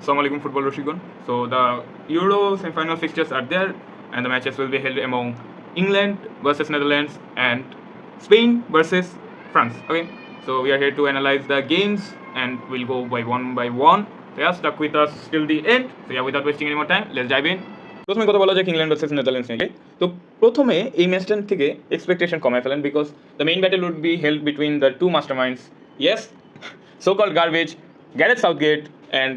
Assalamualaikum football Roshigun. So the Euro semi-final fixtures are there, and the matches will be held among England versus Netherlands and Spain versus France. Okay, so we are here to analyze the games, and we'll go by one. So yeah, stuck with us till the end. So yeah, without wasting any more time, let's dive in. প্রথমে কথা বলা যাক England versus Netherlands নিয়ে। তো প্রথমে এই ম্যাচটার থেকে expectation কমায় ফেলেন, because the main battle would be held between the two master minds, yes, so called garbage, Gareth Southgate and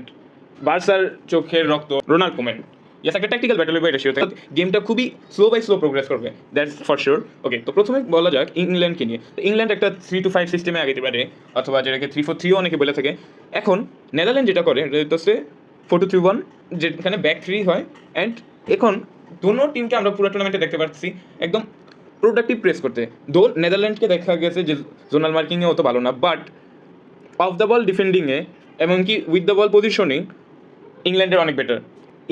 বার্সার চোখের রক্ত রোনাল্ড কোমেন। ইয়েস, একটা ট্যাকটিক্যাল ব্যাটেল হবে, এটা শিওর। গেমটা খুবই স্লো বাই স্লো প্রোগ্রেস করবে, দ্যাটস ফর শিওর। ওকে, তো প্রথমে বলা যাক ইংল্যান্ডকে নিয়ে। তো ইংল্যান্ড একটা 3-5 সিস্টেমে আগে পারে, অথবা যেটাকে 3-4-3 অনেকে বলে থাকে। এখন নেদারল্যান্ড যেটা করে এটা হচ্ছে 4-2-3-1, যেখানে ব্যাক থ্রি হয়। অ্যান্ড এখন দোনো টিমকে আমরা পুরো টুর্নামেন্টে দেখতে পাচ্ছি একদম প্রোডাক্টিভ প্রেস করতে। দো নেদারল্যান্ডকে দেখা গেছে যে জোনাল মার্কিংয়ে অত ভালো না, বাট অফ দ্য বল ডিফেন্ডিংয়ে এমনকি উইথ দ্য বল পজিশনিং ইংল্যান্ডের অনেক বেটার।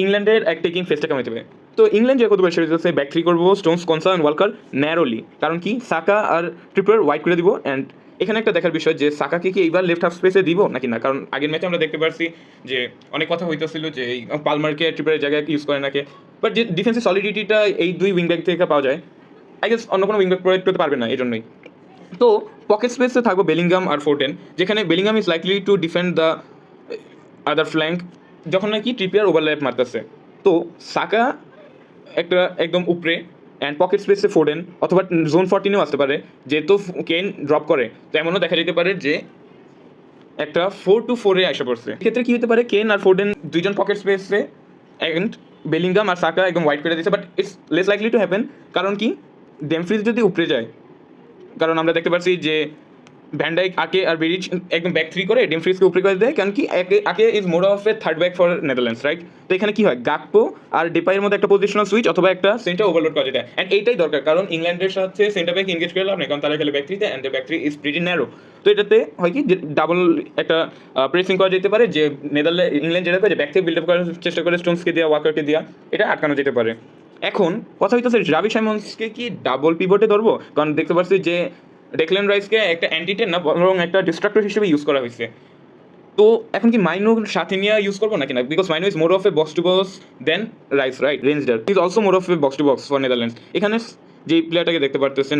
ইংল্যান্ডের অ্যাটাকিং ফেসটা কমে যাবে। তো ইংল্যান্ড যে কত বেশি হচ্ছে ব্যাক থ্রি করবো, স্টোনস, কনসা অ্যান্ড ওয়ালকার ন্যারোলি। কারণ কি সাকা আর ট্রিপার ওয়াইড করে দিব। অ্যান্ড এখানে একটা দেখার বিষয় যে সাকাকে কি এইবার লেফট হাফ স্পেসে দিব নাকি না, কারণ আগের ম্যাচে আমরা দেখতে পারছি যে অনেক কথা হইতেছিল যে এই পালমারকে ট্রিপারের জায়গায় ইউজ করে নাকি, বাট যে ডিফেন্সের সলিডিটিটা এই দুই উইংব্যাক থেকে পাওয়া যায়, আই গেস অন্য কোনো উইংব্যাক প্রোভাইড করতে পারবে না এই জন্যই। তো পকেট স্পেসে থাকবো বেলিংগাম আর ফোর্ডেন, যেখানে Bellingham is likely to defend the other flank যখন নাকি ট্রিপিয়ার ওভারল্যাপ মারতেছে। তো সাকা একটা একদম উপরে, অ্যান্ড পকেট স্পেসে ফোর্ডেন, অথবা জোন 14-এও আসতে পারে যেহেতু কেন ড্রপ করে। তো এমনও দেখা যেতে পারে যে একটা 4-4-এ আসা পড়ছে। এক্ষেত্রে কী হতে পারে, কেন আর ফোর্ডেন দুইজন পকেট স্পেসে, অ্যান্ড বেলিংগাম আর সাকা একদম ওয়াইড করে দিচ্ছে। But it's less likely to happen, কারণ কি ডেমফ্রিজ যদি উপরে যায়, কারণ আমরা দেখতে পাচ্ছি যে ভ্যান্ডাইক আকে আর বেরিচ একদম ব্যাক থ্রি করে ডেমফ্রিজকে উপরে করে দেয়, কারণ কি আকে is more of A third back for Netherlands, right? তো এখানে কি হয়, গাকপো আর ডেপাইয়ের মধ্যে একটা পজিশনাল সুইচ অথবা একটা সেন্টার ওভারলোড করা যায়। অ্যান্ড এইটাই দরকার, কারণ ইংল্যান্ডের সাথে সেন্টার ব্যাক এনগেজ করে লাভ নেই, কারণ তারা খেলে ব্যাক থ্রিতে, and the back three is pretty narrow. তো এটাতে হয় কি যে ডাবল একটা প্রেসিং করা যেতে পারে, যে ইংল্যান্ড যেটা করে যে ব্যাক থেকে বিল্ড আপ করার চেষ্টা করে স্টোনসকে দেওয়া, ওয়াকারকে দেওয়া, এটা আটকানো যেতে পারে। এখন কথা হইতেছে রাবি সাইমন্সকে কি ডাবল পিভটে ধরবো, কারণ দেখতে পাচ্ছি যে ডেকল্যান রাইসকে একটা অ্যান্টিটেন না বরং একটা ডিস্ট্রাক্টর হিসেবে ইউজ করা হয়েছে। তো এখন কি মাইনো সাথে নিয়ে ইউজ করবো নাকি না, because Mainoo is more of a box to box than Rice, right? Reijnders is also more of a box to box for Netherlands. এখানে যে প্লেয়ারটাকে দেখতে পারতেছে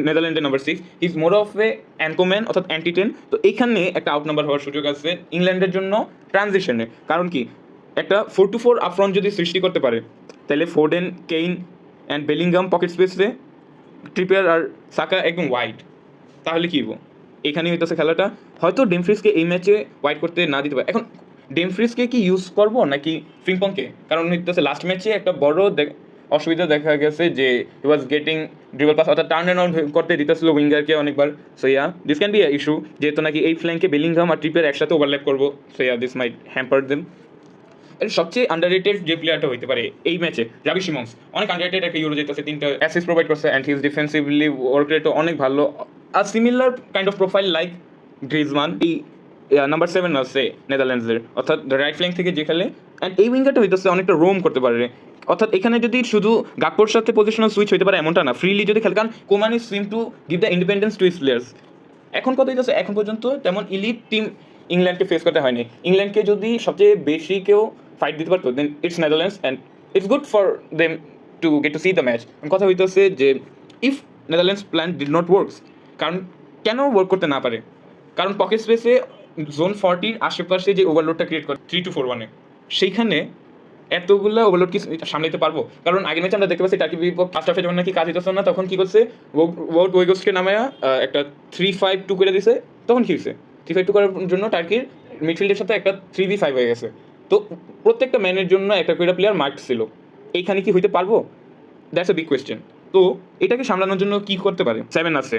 নেদারল্যান্ডের number 6 is more of a অ্যানকোম্যান অর্থাৎ অ্যান্টিটেন। তো এইখানে একটা আউট নাম্বার হওয়ার সুযোগ আছে ইংল্যান্ডের জন্য ট্রানজিশনে, কারণ কি একটা 4-4 আপফ্রন্ট যদি সৃষ্টি করতে পারে, তাহলে Foden, Kane and Bellingham pocket স্পেসে, ট্রিপিয়ার আর সাকা একদম ওয়াইড, তাহলে কী হবো? এখানেই হইতেছে খেলাটা। হয়তো ডেমফ্রিজকে এই ম্যাচে ওয়াইড করতে না দিতে পারে। এখন ডেমফ্রিজকে কি ইউজ করবো নাকি ফ্রিম্পংকে, কারণ হইতেছে লাস্ট ম্যাচে একটা বড় অসুবিধা দেখা গেছে যে হি ওয়াজ গেটিং ড্রিবল পাস অর্থাৎ টার্ন অ্যারাউন্ড করতে দিতেছিল উইঙ্গারকে অনেকবার। So yeah, this can be a issue, যেহেতু নাকি এই ফ্ল্যাঙ্কে বেলিংহাম আর ট্রিপের একসাথে ওভারল্যাপ করবো। So yeah, this mite hamper them. এর সবচেয়ে আন্ডাররেটেড যে প্লেয়ারটা হইতে পারে এই ম্যাচে রাবি সিমন্স, অনেক আন্ডাররেটেড একটা ইউরো যেতেছে, 3টা অ্যাসিস্ট প্রোভাইড করছে, অ্যান্ড হিজ ডিফেন্সিভলি ওয়ার্ক রেটও অনেক ভালো। আর similar kind of profile like Griezmann, এই নাম্বার 7 আছে নেদারল্যান্ডসের, অর্থাৎ রাইট ফ্ল্যাঙ্ক থেকে যে খেলে। অ্যান্ড এই উইঙ্গারটা হইতেছে অনেকটা রোম করতে পারে, অর্থাৎ এখানে যদি শুধু গাকপোর সাথে পজিশনাল সুইচ হইতে পারে এমনটা না, ফ্রিলি যদি খেলে, কারণ Koeman is seem to give the independence to his players. এখন কথা হইতেছে এখন পর্যন্ত তেমন ইলিট টিম ইংল্যান্ডকে ফেস করতে হয়নি। ইংল্যান্ডকে যদি সবচেয়ে বেশি কেউ ফাইট দিতে পারতো, then it's Netherlands, and it's good for them to get to see the match. কথা হইতেছে যে if Netherlands plan did not works, কারণ কেন ওয়ার্ক করতে না পারে, কারণ পকেট স্পেসে জোন 40 আশেপাশে যে ওভারলোডটা ক্রিয়েট করে 3-4-1-এ, সেইখানে এতগুলো ওভারলোড কি সামলাতে পারবো? কারণ আগের ম্যাচে আমরা দেখতে পাচ্ছি টার্কি ফার্স্ট হাফে যখন নাকি কাজ হইতেছে না, তখন কী করছে, ওয়ার্ড ওয়েগোসকে নামায়া একটা 3-5-2 করে দিছে। তখন কী হয়েছে, 3-5-2 করার জন্য টার্কির মিডফিল্ডের সাথে একটা 3v5 হয়ে গেছে। তো প্রত্যেকটা ম্যানের জন্য একটা করে প্লেয়ার মার্ক ছিল। এইখানে কি হইতে পারবো? That's a big question. তো এটাকে সামলানোর জন্য কী করতে পারে? 7 আছে,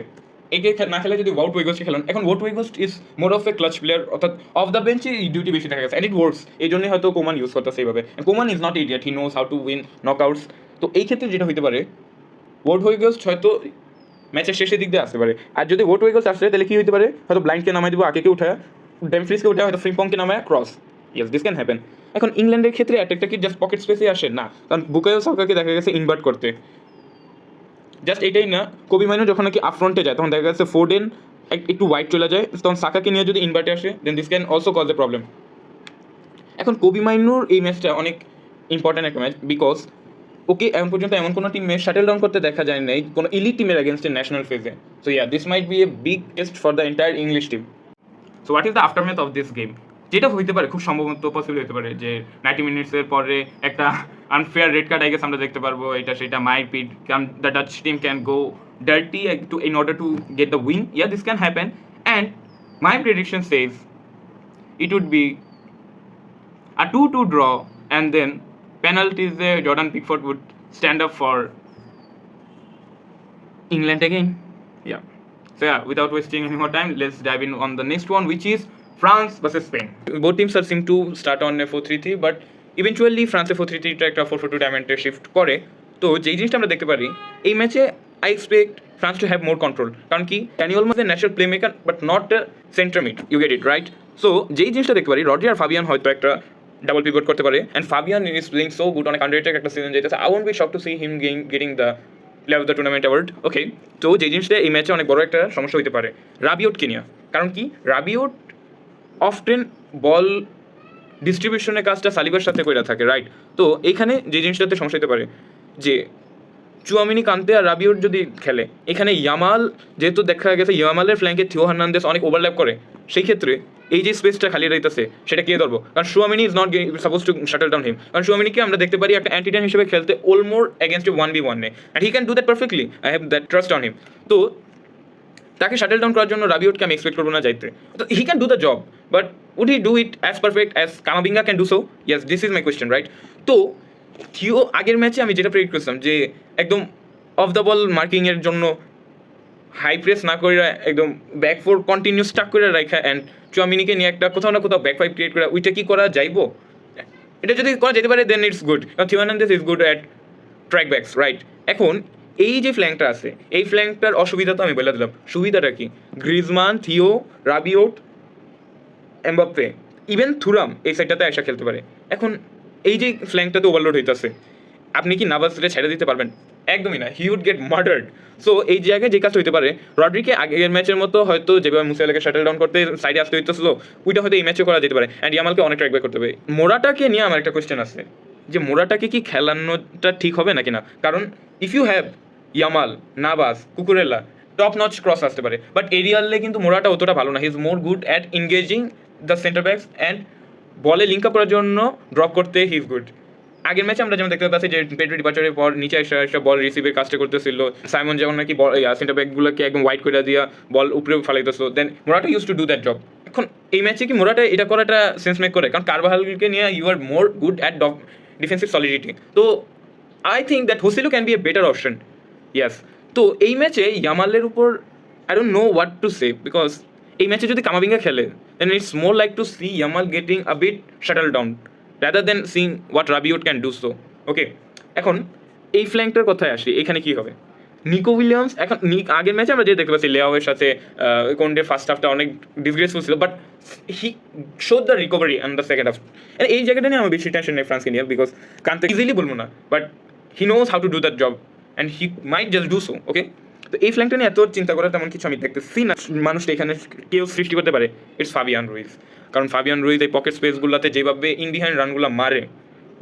একে না খেলে যদি ওয়াউট ওয়েগোস্টকে খেলেন। এখন Wout Weghorst is more of a clutch player, অর্থাৎ অফ দ্য বেঞ্চে ডিউটি বেশি দেখা গেছে, অ্যান্ড ইট ওয়ার্কস। এই জন্যই হয়তো কোমান ইউজ করতেছে এইভাবে। Koeman is not idiot, he knows how to win knockouts. তো এই ক্ষেত্রে যেটা হইতে পারে, ওয়াউট ওয়েগোস্ট হয়তো ম্যাচের শেষের দিক দিয়ে আসতে পারে। আর যদি ওয়াউট ওয়েগোস্ট আসে তাহলে কী হইতে পারে, হয়তো ব্লাইন্ডকে নামাই দিব, আকেকে উঠায়, ডেমফ্রিজকে উঠায়, হয়তো ফ্রিম্পংকে নামায় cross. Yes, this can happen. এখন ইংল্যান্ডের ক্ষেত্রে অ্যাটাকটা কি জাস্ট পকেট স্পেসে আসে না, কারণ বুকায়ো সাকাকে দেখা গেছে ইনভার্ট করতে। জাস্ট এটাই না, কোবি মাইনো যখন নাকি আপফ্রন্টে যায় তখন দেখা গেছে ফোর্ডেন একটু ওয়াইড চলে যায়, তখন সাকাকে নিয়ে যদি ইনভার্টে আসে, then this can also cause a problem. এখন কোবি মাইনুর এই ম্যাচটা অনেক ইম্পর্ট্যান্ট একটা ম্যাচ, বিকজ ওকে এখন পর্যন্ত এমন কোনো টিমে শাটেল ডাউন করতে দেখা যায় নাই কোনো ইলিট টিমের এগেনস্টে ন্যাশনাল ফেজে। So yeah, this might be a big test for the entire English team. So what is the aftermath of this game? যেটা হইতে পারে, খুব সম্ভবত পসিবল হতে পারে যে 90 মিনিটসের পরে একটা unfair red card I guess আমরা দেখতে পারবো, এটা সেটা might bit the Dutch team can go dirty to in order to get the win. Yeah, this can happen, and my prediction says it would be a 2-2 draw, and then penalties Jordan Pickford would stand up for England again. Yeah. So yeah, without wasting any more time, let's dive in on the next one, which is France versus Spain. Both teams are seem to start on a 4-3-3, but eventually France 4-3-3 টা একটা 4-4-2 ডায়মন্ডে shift করে। তো যেই জিনিসটা আমরা দেখতে পারি এই ম্যাচে, I expect France to have more control, কারণ কি Dani Olmo is a natural playmaker but not a center mid, you get it right? So যেই জিনিসটা দেখতে পারি, রড্রি আর ফাবিয়ান হয়তো একটা ডাবল পিভট করতে পারে, and Fabian is playing so good, অনেক আন্ডাররেটেড একটা সিজন যেতেছে। I won't be shock to see him getting the player of the tournament award. Okay, তো যেই জিনিসটা এই ম্যাচে অনেক বড় একটা সমস্যা হতে পারে রাবিওটকে নিয়ে, কারণ কি রাবিওট অফটেন বল ডিস্ট্রিবিউশনের কাজটা সালিবার সাথে করে থাকে, রাইট? তো এইখানে যে জিনিসটাতে সমস্যা হতে পারে যে চুয়ামিনি, কান্তে আর রাবিওট যদি খেলে, এখানে ইয়ামাল যেহেতু দেখা গেছে ইয়ামালের ফ্ল্যাঙ্কে থিও হার্নান্দেস অনেক ওভারল্যাপ করে, সেই ক্ষেত্রে এই যে স্পেসটা খালি রইতেছে সেটা কে ধরবো? কারণ Tchouameni is not suppose to shuttle down him, কারণ চুয়ামিনিকে আমরা দেখতে পারি একটা অ্যান্টিটাইম হিসেবে খেলতে অলমোর against 1v1 and he can do that perfectly, I have that trust on him. তো তাকে শাটল ডাউন করার জন্য রাবিওটকে আমি এক্সপেক্ট করবো না যাইতে। তো he can do the job, but would he do it as perfect as Camavinga can do so? Yes, this is my question, right? তো থিও আগের ম্যাচে আমি যেটা প্রেডিক্ট করছিলাম যে একদম অফ দ্য বল মার্কিংয়ের জন্য হাই প্রেস না করে একদম ব্যাক ফোর কন্টিনিউ স্টাক করে রাখা, অ্যান্ড চুয়ামিনিকে নিয়ে একটা কোথাও না কোথাও ব্যাক ফাইভ ক্রিয়েট করা, ওইটা কি করা যাইবো? এটা যদি করা যেতে পারে দেন ইটস গুড, কারণ Theo Hernandez is good at track backs, right? এখন এই যে ফ্ল্যাঙ্কটা আছে, এই ফ্ল্যাঙ্কটার অসুবিধা তো আমি বলে দিলাম, সুবিধাটা কি? Griezmann, Theo, রাবিওট, Mbappe, even Thuram এই সাইডটাতে এসে খেলতে পারে। এখন এই যে ফ্ল্যাঙ্কটাতে ওভারলোড হইতেছে, আপনি কি নাভাসকে ছেড়ে দিতে পারবেন? একদমই না, he would get murdered. So এই জায়গায় যে কাজটা হইতে পারে, রড্রিকে আগের ম্যাচের মতো হয়তো যেভাবে মুসিয়ালাকে শাটল ডাউন করতে সাইডে আসতে হইতেছিল, ওইটা হয়তো এই ম্যাচে করা যেতে পারে, অ্যান্ড ইয়ামালকে অনেক ট্র্যাক ব্যাক করতে হবে। মোরাটাকে নিয়ে আমার একটা কোয়েশ্চেন আছে যে মোরাটাকে কি খেলানোটা ঠিক হবে নাকি না, কারণ if you have Yamal, Navas, Cucurella, top notch cross আসতে পারে, বাট এরিয়ালে কিন্তু মোরাটা অতটা ভালো না। He is more good at engaging the centre backs, and বলে লিঙ্ক আপ করার জন্য ড্রপ করতে হি ইজ গুড। আগের ম্যাচে আমরা যেমন দেখতে পাচ্ছি যে পেড্রো ডিপার্চারের পর নিচে এসে বল রিসিভের কাজটা করতেছিল, সাইমন যেমন নাকি বল সেন্টার ব্যাকগুলোকে একদম ওয়াইড করে দিয়া বল উপরে ফালাইতেছিল, then Morata use to do that job. এখন এই ম্যাচে কি মোরাটা এটা করাটা সেন্স মেক করে? কারণ কারবাহালকে নিয়ে you are more good at defensive solidity. তো I think that Joselu can be a better option. Yes, তো এই ম্যাচে ইয়ামালের উপর I don't know what to say, because এই ম্যাচে যদি কামাবিঙ্গা খেলে then it's more like to see Yamal getting a bit shuttle down rather than seeing what Rabiot can do so. Okay, এখন এই ফ্ল্যাঙ্কটার কথায় আসি, এখানে কি হবে? নিকো উইলিয়ামস, এখন আগের ম্যাচে আমরা যে দেখতে পাচ্ছি লেয়াওয়ের সাথে কোনডে ফার্স্ট হাফটা অনেক ডিসগ্রেসফুল ছিল, but he showed the recovery on the second half. এই জায়গাটা নিয়ে আমার বেশি টেনশন নেই ফ্রান্সকে নিয়ে, বিকজ কান্তে ইজিলি বলবো না, but he knows how to do that job and he might just do so. Okay, তো এই ফ্ল্যাঙ্কটা নিয়ে এত চিন্তা করার তেমন কিছু আমি দেখতেছি না। মানুষটা এখানে কেউ সৃষ্টি করতে পারে, ইটস ফাবিয়ান রুইজ, কারণ ফাবিয়ান রুইজ এই পকেট স্পেসগুলোতে যেভাবে ইন বিহাইন্ড রানগুলো মারে,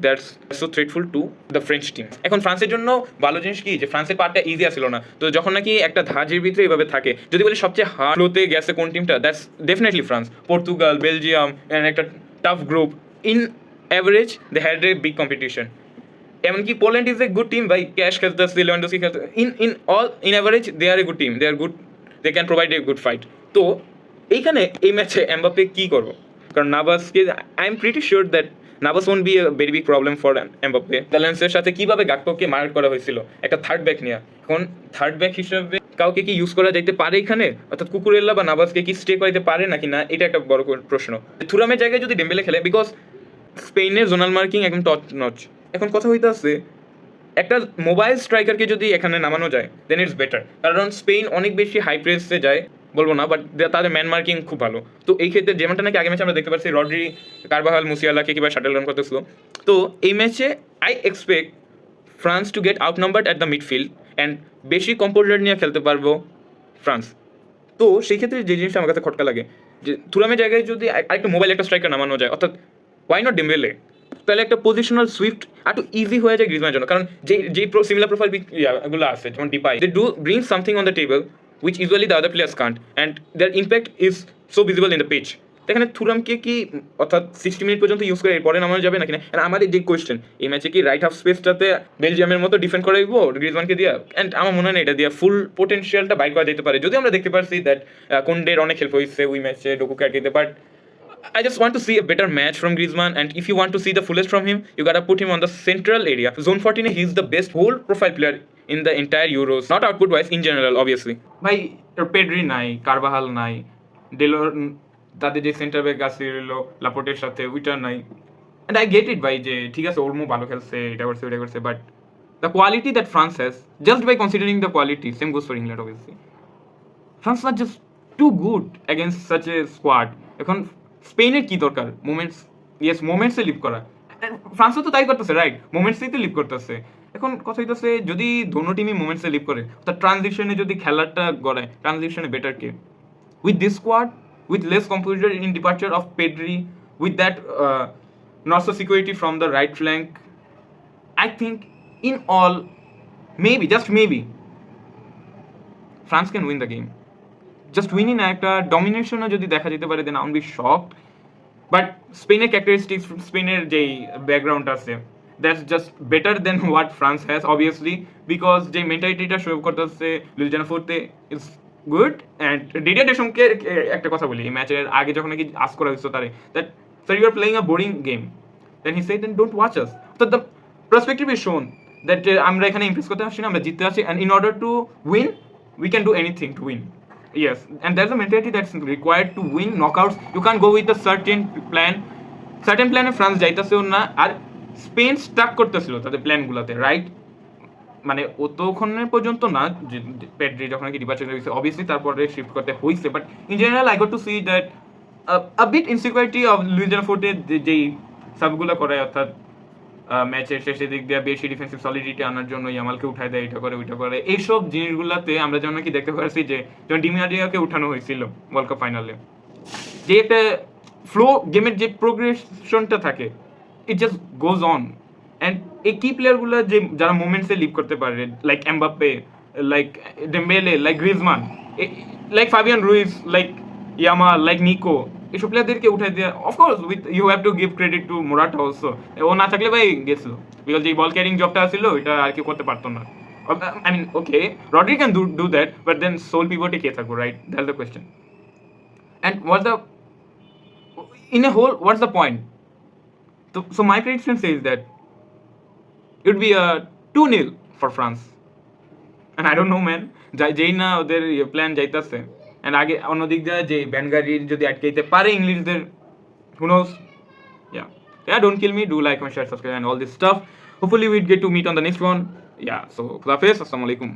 that's so threatful to the French team. এখন ফ্রান্সের জন্য ভালো জিনিস কি যে ফ্রান্সের পার্টটা ইজি আসছিল না, তো যখন নাকি একটা ধাঁজের ভিতরে এইভাবে থাকে, যদি বলি সবচেয়ে হার্ড ফ্লোতে গেছে কোন টিমটা, that's definitely France. Portugal, Belgium and একটা tough group, in average they had a big competition. এমনকি Poland is a good team, বাই ক্যাশ খেলতেছে, লেভানডস্কি খেলতে, in average they are a good team, they are good, they can provide a good fight. তো এইখানে এই ম্যাচে Mbappe কী করবো? কারণ নাভাসকে I am pretty sure that Navas won't be a very big problem for Mbappe. ব্যালেন্সের সাথে কীভাবে গাকপোকে মার্ক করা হয়েছিল একটা থার্ড ব্যাক নিয়ে, এখন থার্ড ব্যাক হিসেবে কাউকে কি ইউজ করা যাইতে পারে এখানে, অর্থাৎ কুকুরেল্লা বা নাভাসকে কি স্টে করাইতে পারে নাকি না, এটা একটা বড় প্রশ্ন। থুরামের জায়গায় যদি ডেম্বেলে খেলে, বিকজ স্পেনের জোনাল মার্কিং একদম টপ নচ। এখন কথা হইতে আসছে একটা মোবাইল স্ট্রাইকারকে যদি এখানে নামানো যায় দেন ইটস বেটার, কারণ স্পেন অনেক বেশি হাই প্রেসে যায় বলবো না, বাট তাদের ম্যান মার্কিং খুব ভালো। তো এই ক্ষেত্রে যেমনটা নাকি আগে ম্যাচে আমরা দেখতে পাচ্ছি রড্রি, কারবাহাল, মুসিয়ালাকে কীভাবে শাটল রান করতেছিল, তো এই ম্যাচে I expect France to get out numbered at the midfield and বেশি কম্পোজার নিয়ে খেলতে পারবো ফ্রান্স। তো সেই ক্ষেত্রে যে জিনিসটা আমার কাছে খটকা লাগে যে থুরামের জায়গায় যদি আরেকটা মোবাইল একটা স্ট্রাইকার নামানো যায়, অর্থাৎ ওয়াই নট ডেম্বেলে? তাহলে একটা পজিশনাল সুইফট একটু ইজি হয়ে যায় গ্রিজম্যানের জন্য, কারণ যেই সিমিলার প্রোফাইল গুলো আছে যেমন Depay, they do bring something on the table which usually the other players can't, and their impact is so visible in the pitch. এখানে থুরামকে কি অর্থাৎ 60 মিনিট পর্যন্ত ইউজ করে এরপরে নামানো যাবে নাকি না? আমার যে কোয়েশ্চেন, এই ম্যাচে কি রাইট হাফ স্পেসটাতে বেলজিয়ামের মতো ডিফেন্ড করাইবো গ্রিজমানকে দিয়া? অ্যান্ড আমার মনে হয় না এটা দিয়া ফুল পোটেনশিয়ালটা বাইর করা যেতে পারে, যদি আমরা দেখতে পারছি দ্যাট কোন্ডের অনেক হেল্প হয়েছে ওই ম্যাচে ডোকু ক্যাটিতে, but I just want to see a better match from Griezmann, and if you want to see the fullest from him, you gotta put him on the central area. Zone 14, he's the best whole profile player in the entire Euros, not output wise, in general, obviously. ভাই Pedri নাই, Carvajal নাই, ডেলোর, তাদের যে centre back আছে লাপোর্টের সাথে ওইটা নাই, and I get it ভাই যে ঠিক আছে ওলমো ভালো খেলছে, এটা করছে ওইটা করছে, but the quality that France has, just by considering the quality, same goes for England obviously, France are just too good against such a squad. এখন স্পেনের কি দরকার? মোমেন্টস, ইয়েস মোমেন্টসে লিভ করা, ফ্রান্সও তো তাই করতেছে, রাইট? মোমেন্টসেই তো লিভ করতেছে। এখন কথা হইতেছে যদি দোনো টিমই মোমেন্টসে লিভ করে, অর্থাৎ ট্রানজিশনে যদি খেলাটা গড়ায়, ট্রানজিশনে বেটার কে? With this squad, with less composer in departure of Pedri, with that নর্সো security from the right flank, I think in all, maybe, just maybe, France can win the game. Just উইনই না, একটা ডমিনেশনও যদি দেখা যেতে পারে, then I will be shocked. But স্পেনের ক্যারেক্টারিস্টিক্স, স্পেনের যেই ব্যাকগ্রাউন্ড আছে, that's just better than what France has obviously, because যে মেন্টালিটিটা শো করতেছে লুইজানা ফোর্তে ইজ গুড। অ্যান্ড ডিডিয়ার ডেশামকে একটা কথা বলি, এই ম্যাচের আগে যখন নাকি আস্ক করা হয়েছিল তারে, that sir you are playing a boring game, then he said then don't watch us. তো দ্য পার্সপেক্টিভ ইজ শোন দ্যাট আমরা এখানে ইমপ্রেস করতে আসছি না, আমরা জিততে আসছি, and in order to win we can do anything to win. Yes, and there's a mentality that's required to win knockouts. You can't go with a certain plan. Certain plan এ France যাইতেছেও না, আর Spain Starc করতেছিল তাদের প্ল্যানগুলোতে, right? মানে অতক্ষণের পর্যন্ত না, যে পেড্রি যখন নাকি ডিপার্চার হয়েছে অবভিয়াসলি তারপরে শিফট করতে হয়েছে, but in general I got to see that a bit insecurity of লুইজানা ফোর্টে যেই সাবগুলো করে, অর্থাৎ ম্যাচের শেষের দিক দিয়ে বেশি ডিফেন্সিভ সলিডিটি আনার জন্য ইয়ামালকে উঠায় দেয়, এটা করে ওইটা করে, এইসব জিনিসগুলোতে আমরা যেমন নাকি দেখতে পাচ্ছি যে যেমন ডিমিয়ারিয়াকে উঠানো হয়েছিল ওয়ার্ল্ড কাপ ফাইনালে, যে একটা ফ্লো গেমের যে প্রোগ্রেশনটা থাকে, it just goes on. And এই কি প্লেয়ারগুলো যে যারা মুভমেন্টসে লিভ করতে পারে, like Mbappe, like Dembele, like Griezmann, like Fabian Ruiz, like Yamal, like Nico, এইসব প্লেয়ারদেরকে উঠাই দেওয়া, of course with you have to give credit to Morata also, ও না থাকলে ভাই গেছিল, বিকজ এই বল ক্যারিং জবটা ছিল ওইটা আর কেউ করতে পারতো না। I mean okay, Rodri can do that, but then sole পিভটে কে থাকবো, right? That's the question. And what's the, in a whole, what's the point? So my prediction says that it would be a 2-0 for France, and I don't know man, যেই না ওদের plan যাইতেছে, and আগে অন্যদিক দিয়ে যে ব্যানগারির যদি আটকাইতে পারে ইংলিশদের, who knows? Yeah, don't kill me, do like, comment, share, subscribe and all this stuff. Hopefully we'd get to meet on the next one. Yeah, so khudafez, assalamu alaikum.